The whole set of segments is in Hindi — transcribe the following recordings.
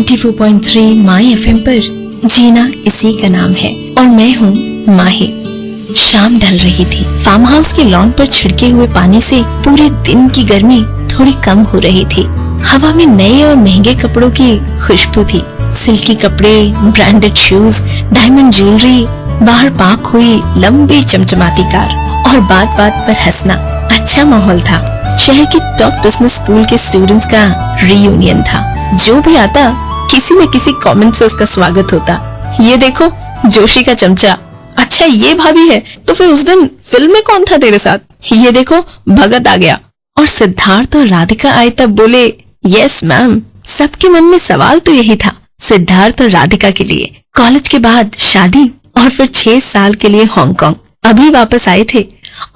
94.3 माई एफएम पर जीना इसी का नाम है और मैं हूँ माही। शाम ढल रही थी। फार्म हाउस के लॉन पर छिड़के हुए पानी से पूरे दिन की गर्मी थोड़ी कम हो रही थी। हवा में नए और महंगे कपड़ों की खुशबू थी। सिल्की कपड़े, ब्रांडेड शूज, डायमंड ज्वेलरी, बाहर पार्क हुई लंबी चमचमाती कार और बात बात पर हंसना। अच्छा माहौल था। शहर के टॉप बिजनेस स्कूल के स्टूडेंट्स का रियूनियन था। जो भी आता किसी न किसी कमेंट से उसका स्वागत होता। ये देखो जोशी का चमचा, अच्छा ये भाभी है, तो फिर उस दिन फिल्म में कौन था तेरे साथ? ये देखो भगत आ गया। और सिद्धार्थ और राधिका आए तब बोले यस मैम। सबके मन में सवाल तो यही था सिद्धार्थ और राधिका के लिए। कॉलेज के बाद शादी और फिर 6 साल के लिए हांगकांग। अभी वापस आए थे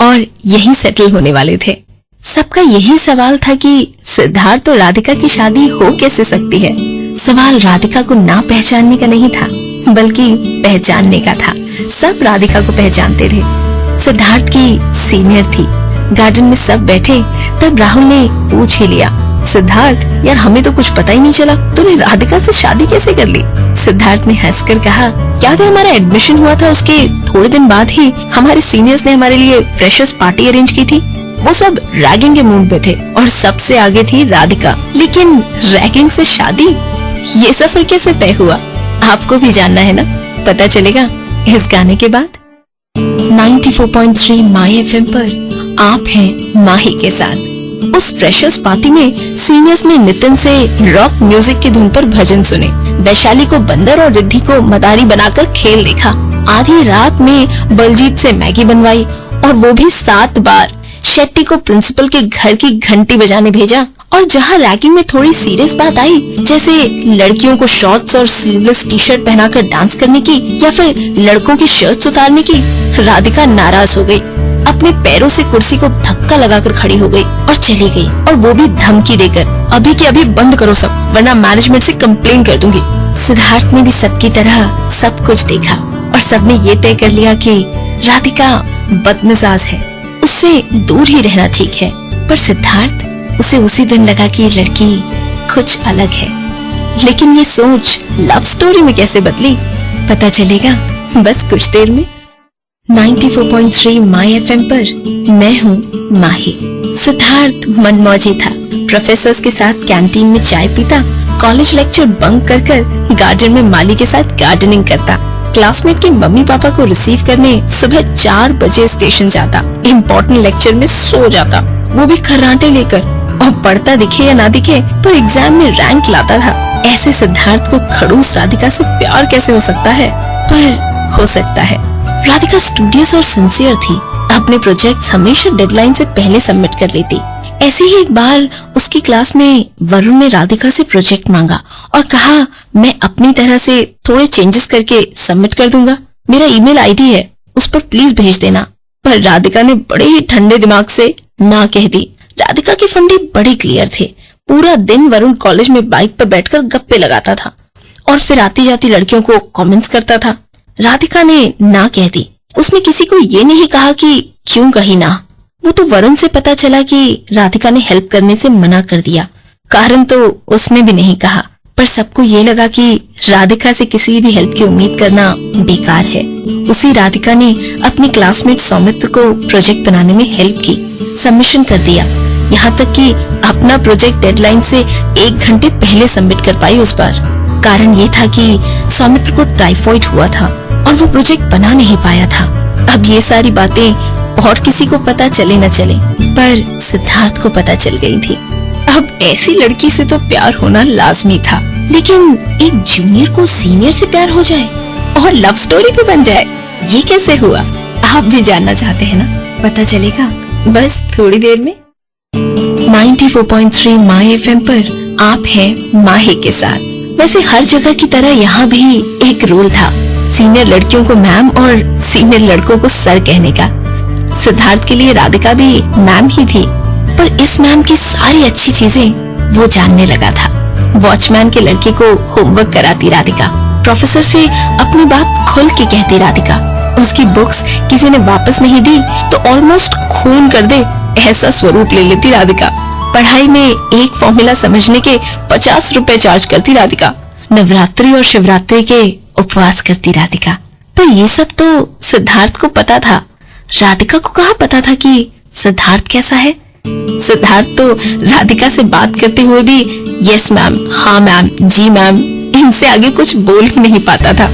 और यहीं सेटल होने वाले थे। सबका यही सवाल था कि सिद्धार्थ और राधिका की शादी हो कैसे सकती है। सवाल राधिका को ना पहचानने का नहीं था बल्कि पहचानने का था। सब राधिका को पहचानते थे। सिद्धार्थ की सीनियर थी। गार्डन में सब बैठे तब राहुल ने पूछ ही लिया, सिद्धार्थ यार हमें तो कुछ पता ही नहीं चला, तूने राधिका से शादी कैसे कर ली? सिद्धार्थ ने हंसकर कहा, याद है हमारा एडमिशन हुआ था उसके थोड़े दिन बाद ही हमारे सीनियर्स ने हमारे लिए फ्रेशर्स पार्टी अरेंज की थी। वो सब रैगिंग के मूड में थे और सबसे आगे थी राधिका। लेकिन रैगिंग से शादी, ये सफर कैसे तय हुआ? आपको भी जानना है ना? पता चलेगा इस गाने के बाद। 94.3 माई एफएम पर आप हैं माही के साथ। उस फ्रेशर्स पार्टी में सीनियर्स ने नितिन से रॉक म्यूजिक की धुन पर भजन सुने। वैशाली को बंदर और रिद्धि को मदारी बनाकर खेल देखा। आधी रात में बलजीत से मैगी बनवाई और वो भी 7 बार। शेट्टी को प्रिंसिपल के घर की घंटी बजाने भेजा। और जहाँ रैगिंग में थोड़ी सीरियस बात आई, जैसे लड़कियों को शॉर्ट्स और स्लीवलेस टी शर्ट पहनाकर डांस करने की या फिर लड़कों की शर्ट्स उतारने की, राधिका नाराज हो गई। अपने पैरों से कुर्सी को धक्का लगाकर खड़ी हो गई और चली गई। और वो भी धमकी देकर, अभी के अभी बंद करो सब, वरना मैनेजमेंट से कंप्लेन कर दूंगी। सिद्धार्थ ने भी सबकी तरह सब कुछ देखा और सबने ये तय कर लिया कि राधिका बदमिजाज है, उससे दूर ही रहना ठीक है। पर सिद्धार्थ, उसे उसी दिन लगा कि ये लड़की कुछ अलग है। लेकिन ये सोच लव स्टोरी में कैसे बदली, पता चलेगा बस कुछ देर में। 94.3 माई एफएम पर मैं हूँ माही। सिद्धार्थ मनमौजी था। प्रोफेसर्स के साथ कैंटीन में चाय पीता, कॉलेज लेक्चर बंक कर गार्डन में माली के साथ गार्डनिंग करता, क्लासमेट के मम्मी पापा को रिसीव करने सुबह 4 बजे स्टेशन जाता, इम्पोर्टेंट लेक्चर में सो जाता, वो भी खर्राटे लेकर। और पढ़ता दिखे या ना दिखे पर एग्जाम में रैंक लाता था। ऐसे सिद्धार्थ को खड़ूस राधिका से प्यार कैसे हो सकता है? पर हो सकता है। राधिका स्टूडियस और सिंसियर थी। अपने प्रोजेक्ट्स हमेशा डेडलाइन से पहले सबमिट कर लेती। ऐसे ही एक बार उसकी क्लास में वरुण ने राधिका से प्रोजेक्ट मांगा और कहा, मैं अपनी तरह से थोड़े चेंजेस करके सबमिट कर दूंगा, मेरा ईमेल आईडी है, उस पर प्लीज भेज देना। पर राधिका ने बड़े ही ठंडे दिमाग से ना कह दी। राधिका के फंडे बड़े क्लियर थे। पूरा दिन वरुण कॉलेज में बाइक पर बैठकर गप्पे लगाता था और फिर आती जाती लड़कियों को कमेंट्स करता था। राधिका ने ना कह दी। उसने किसी को ये नहीं कहा कि क्यों कही ना। वो तो वरुण से पता चला कि राधिका ने हेल्प करने से मना कर दिया। कारण तो उसने भी नहीं कहा, पर सबको ये लगा कि राधिका से किसी भी हेल्प की उम्मीद करना बेकार है। उसी राधिका ने अपनी क्लासमेट सौमित्र को प्रोजेक्ट बनाने में हेल्प की, सबमिशन कर दिया। यहाँ तक कि अपना प्रोजेक्ट डेडलाइन से 1 घंटे पहले सबमिट कर पाई उस बार। कारण ये था कि सौमित्र को टाइफाइड हुआ था और वो प्रोजेक्ट बना नहीं पाया था। अब ये सारी बातें और किसी को पता चले न चले, पर सिद्धार्थ को पता चल गई थी। अब ऐसी लड़की से तो प्यार होना लाजमी था, लेकिन एक जूनियर को सीनियर से प्यार हो जाए और लव स्टोरी भी बन जाए, ये कैसे हुआ? आप भी जानना चाहते हैं ना? पता चलेगा बस थोड़ी देर में। 94.3 माई एफएम पर आप हैं माही के साथ। वैसे हर जगह की तरह यहाँ भी एक रूल था, सीनियर लड़कियों को मैम और सीनियर लड़कों को सर कहने का। सिद्धार्थ के लिए राधिका भी मैम ही थी, पर इस मैम की सारी अच्छी चीजें वो जानने लगा था। वॉचमैन के लड़के को होमवर्क कराती राधिका, प्रोफेसर से अपनी बात खुल के कहती राधिका, उसकी बुक्स किसी ने वापस नहीं दी तो ऑलमोस्ट खून कर दे ऐसा स्वरूप ले लेती राधिका। पढ़ाई में एक फॉर्मूला समझने के 50 रुपए चार्ज करती राधिका। नवरात्रि और शिवरात्रि के उपवास करती राधिका। पर ये सब तो सिद्धार्थ को पता था, राधिका को कहाँ पता था कि सिद्धार्थ कैसा है। सिद्धार्थ तो राधिका से बात करते हुए भी यस मैम, हाँ मैम, जी मैम, इनसे आगे कुछ बोल ही नहीं पाता था।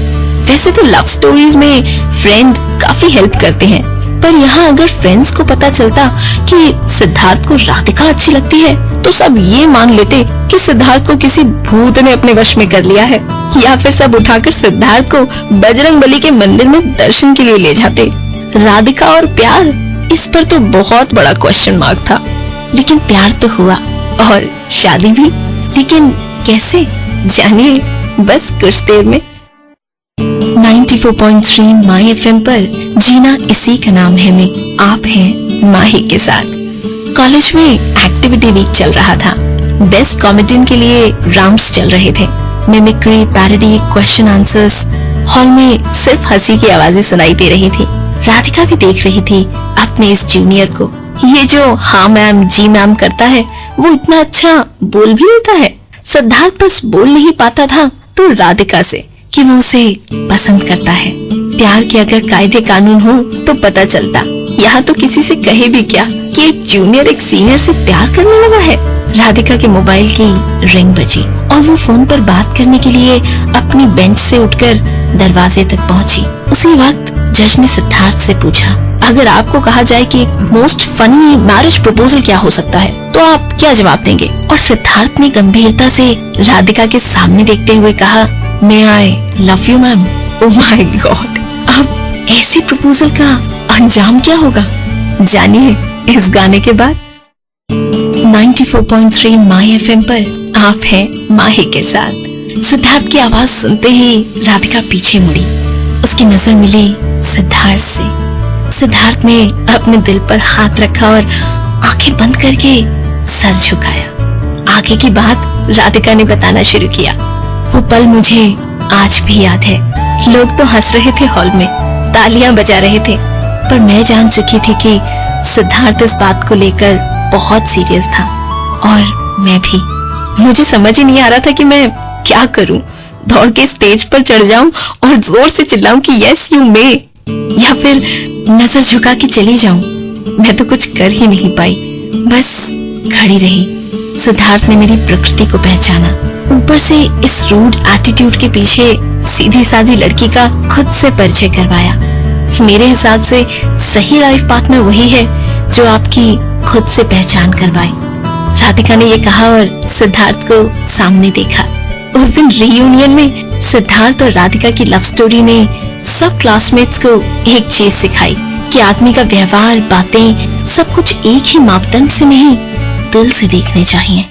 वैसे तो लव स्टोरीज में फ्रेंड काफी हेल्प करते हैं, पर यहाँ अगर फ्रेंड्स को पता चलता कि सिद्धार्थ को राधिका अच्छी लगती है तो सब ये मान लेते कि सिद्धार्थ को किसी भूत ने अपने वश में कर लिया है, या फिर सब उठाकर सिद्धार्थ को बजरंगबली के मंदिर में दर्शन के लिए ले जाते। राधिका और प्यार, इस पर तो बहुत बड़ा क्वेश्चन मार्क था। लेकिन प्यार तो हुआ और शादी भी, लेकिन कैसे, जानिए बस कुछ देर में। 94.3 माई एफएम पर जीना इसी का नाम है में आप हैं माही के साथ। कॉलेज में एक्टिविटी वीक चल रहा था। बेस्ट कॉमेडियन के लिए राउंड्स चल रहे थे। Mimicry, parody, question answers. Hall में सिर्फ हंसी की आवाजें सुनाई दे रही थी। राधिका भी देख रही थी अपने इस जूनियर को। ये जो हाँ मैम, जी मैम करता है, वो इतना अच्छा बोल भी लेता है। सिद्धार्थ बस बोल नहीं पाता था तो राधिका से कि वो उसे पसंद करता है। प्यार के अगर कायदे कानून हो तो पता चलता। यहाँ तो किसी से कहे भी क्या कि एक जूनियर एक सीनियर से प्यार करने लगा है। राधिका के मोबाइल की रिंग बजी और वो फोन पर बात करने के लिए अपनी बेंच से उठकर दरवाजे तक पहुंची। उसी वक्त जज ने सिद्धार्थ से पूछा, अगर आपको कहा जाए कि मोस्ट फनी मैरिज प्रपोजल क्या हो सकता है तो आप क्या जवाब देंगे? और सिद्धार्थ ने गंभीरता से राधिका के सामने देखते हुए कहा, may I love you ma'am. Oh my God, अब ऐसे प्रपोजल का अंजाम क्या होगा, जानिए इस गाने के बाद। 94.3 माई एफएम पर आप हैं माही के साथ। सिद्धार्थ की आवाज सुनते ही राधिका पीछे मुड़ी। उसकी नजर मिली सिद्धार्थ से। सिद्धार्थ ने अपने दिल पर हाथ रखा और आंखें बंद करके सर झुकाया। आगे की बात राधिका ने बताना शुरू किया। वो पल मुझे आज भी याद है। लोग तो हंस रहे थे हॉल में, तालियां बजा रहे थे, पर मैं जान चुकी थी कि सिद्धार्थ इस बात को लेकर बहुत सीरियस था और मैं भी। मुझे समझ ही नहीं आ रहा था कि मैं क्या करूं। दौड़ के स्टेज पर चढ़ जाऊं और जोर से चिल्लाऊं कि यस यू मे, या फिर नजर झुका के चली जाऊं। मैं तो कुछ कर ही नहीं पाई, बस खड़ी रही। सिद्धार्थ ने मेरी प्रकृति को पहचाना। ऊपर से इस रूड एटीट्यूड के पीछे सीधी सादी लड़की का खुद से परिचय करवाया। मेरे हिसाब से सही लाइफ पार्टनर वही है जो आपकी खुद से पहचान करवाए। राधिका ने ये कहा और सिद्धार्थ को सामने देखा। उस दिन रीयूनियन में सिद्धार्थ और राधिका की लव स्टोरी ने सब क्लासमेट्स को एक चीज सिखाई कि आदमी का व्यवहार, बातें, सब कुछ एक ही मापदंड से नहीं, दिल से देखने चाहिए।